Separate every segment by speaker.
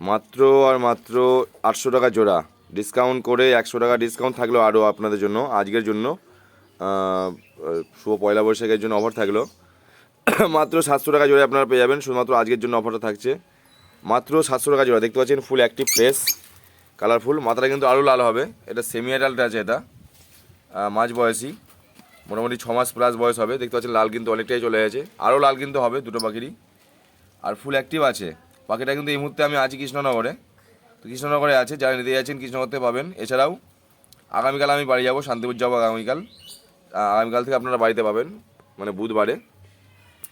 Speaker 1: মাত্র আর মাত্র 800 টাকা জোড়া, ডিসকাউন্ট করে 100 টাকা ডিসকাউন্ট থাকলো আরও আপনাদের জন্য আজকের জন্য। শুভ পয়লা বৈশাখের জন্য অফার থাকলো। মাত্র 700 টাকা জোড়া আপনারা পেয়ে যাবেন, শুধুমাত্র আজকের জন্য অফারটা থাকছে। মাত্র 700 টাকা জোড়া, দেখতে পাচ্ছেন ফুল অ্যাক্টিভ ফ্রেশ কালারফুল। মাথাটা কিন্তু আরও লাল হবে, এটা সেমি অ্যাডাল্ট আছে, এটা মাঝ বয়সী, মোটামুটি 6 মাস প্লাস বয়স হবে। দেখতে পাচ্ছেন লাল কিন্তু অনেকটাই চলে গেছে, আরও লাল কিন্তু হবে দুটো পাখিরই। আর ফুল অ্যাক্টিভ আছে পাখিটা কিন্তু। এই মুহূর্তে আমি আছি কৃষ্ণনগরে, তো কৃষ্ণনগরে আছে, যারা নিতে যাচ্ছেন কৃষ্ণনগরতে পাবেন। এছাড়াও আগামীকাল আমি বাড়ি যাবো, শান্তিপুর যাবো আগামীকাল। আগামীকাল থেকে আপনারা বাড়িতে পাবেন, মানে বুধবারে।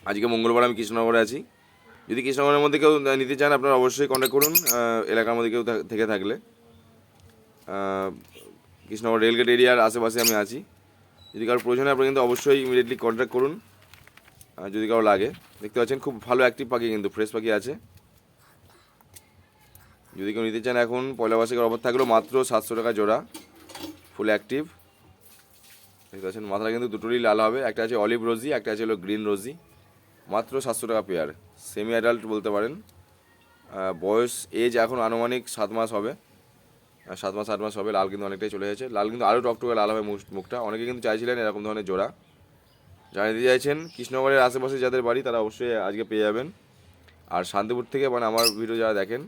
Speaker 1: আজকে মঙ্গলবার আমি কৃষ্ণনগরে আছি। যদি কৃষ্ণনগরের মধ্যে কেউ নিতে চান আপনারা অবশ্যই কন্ট্যাক্ট করুন, এলাকার মধ্যে কেউ থেকে থাকলে। কৃষ্ণনগর রেলগেট এরিয়ার আশেপাশে আমি আছি। যদি কারোর প্রয়োজন হয় আপনারা কিন্তু অবশ্যই ইমিডিয়েটলি কন্ট্যাক্ট করুন যদি কারো লাগে। দেখতে পাচ্ছেন খুব ভালো অ্যাক্টিভ পাখি, কিন্তু ফ্রেশ পাখি আছে। যদি কেউ নিতে চান এখন পয়লা বৈশাখের অফার থাকলো মাত্র 700 টাকা জোড়া, ফুল অ্যাক্টিভ। দেখতে পাচ্ছেন মাথাটা কিন্তু দুটোরই লাল হবে, একটা আছে অলিভ রোজি, একটা আছে হলো গ্রিন রোজি। মাত্র 700 টাকা পেয়ার, সেমি অ্যাডাল্ট বলতে পারেন। বয়স এজ এখন আনুমানিক 7 মাস হবে, 7 মাস 8 মাস হবে। লাল কিন্তু অনেকটাই চলে গেছে, লাল কিন্তু আরও টকটকে লাল হবে মুখটা। অনেকে কিন্তু চাইছিলেন এরকম ধরনের জোড়া, যারা নিতে চাইছেন কৃষ্ণনগরের আশেপাশে যাদের বাড়ি তারা অবশ্যই আজকে পেয়ে যাবেন। আর শান্তিপুর থেকে, মানে আমার ভিডিও যারা দেখেন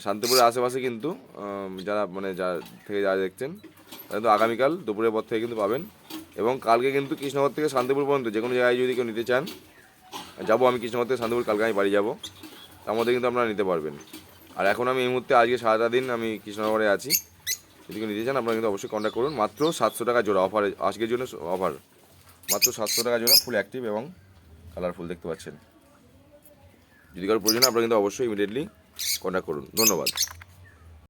Speaker 1: শান্তিপুরের আশেপাশে কিন্তু যারা যারা দেখছেন তারা কিন্তু আগামীকাল দুপুরের পর থেকে কিন্তু পাবেন। এবং কালকে কিন্তু কৃষ্ণনগর থেকে শান্তিপুর পর্যন্ত যে কোনো জায়গায় যদি কেউ নিতে চান, যাবো আমি কৃষ্ণনগর থেকে শান্তিপুর, কালকে আমি বাড়ি যাবো, তার মধ্যে কিন্তু আপনারা নিতে পারবেন। আর এখন আমি এই মুহূর্তে আজকে সারাটা দিন আমি কৃষ্ণনগরে আছি। যদি কেউ নিতে চান আপনারা কিন্তু অবশ্যই কন্ট্যাক্ট করুন। মাত্র 700 টাকা জোড়া অফার, আজকের জন্য অফার মাত্র 700 টাকা জোড়া, ফুল অ্যাক্টিভ এবং কালারফুল দেখতে পাচ্ছেন। যদি কারো প্রয়োজন হয় আপনারা কিন্তু অবশ্যই ইমিডিয়েটলি কন্ট্যাক্ট করুন। ধন্যবাদ।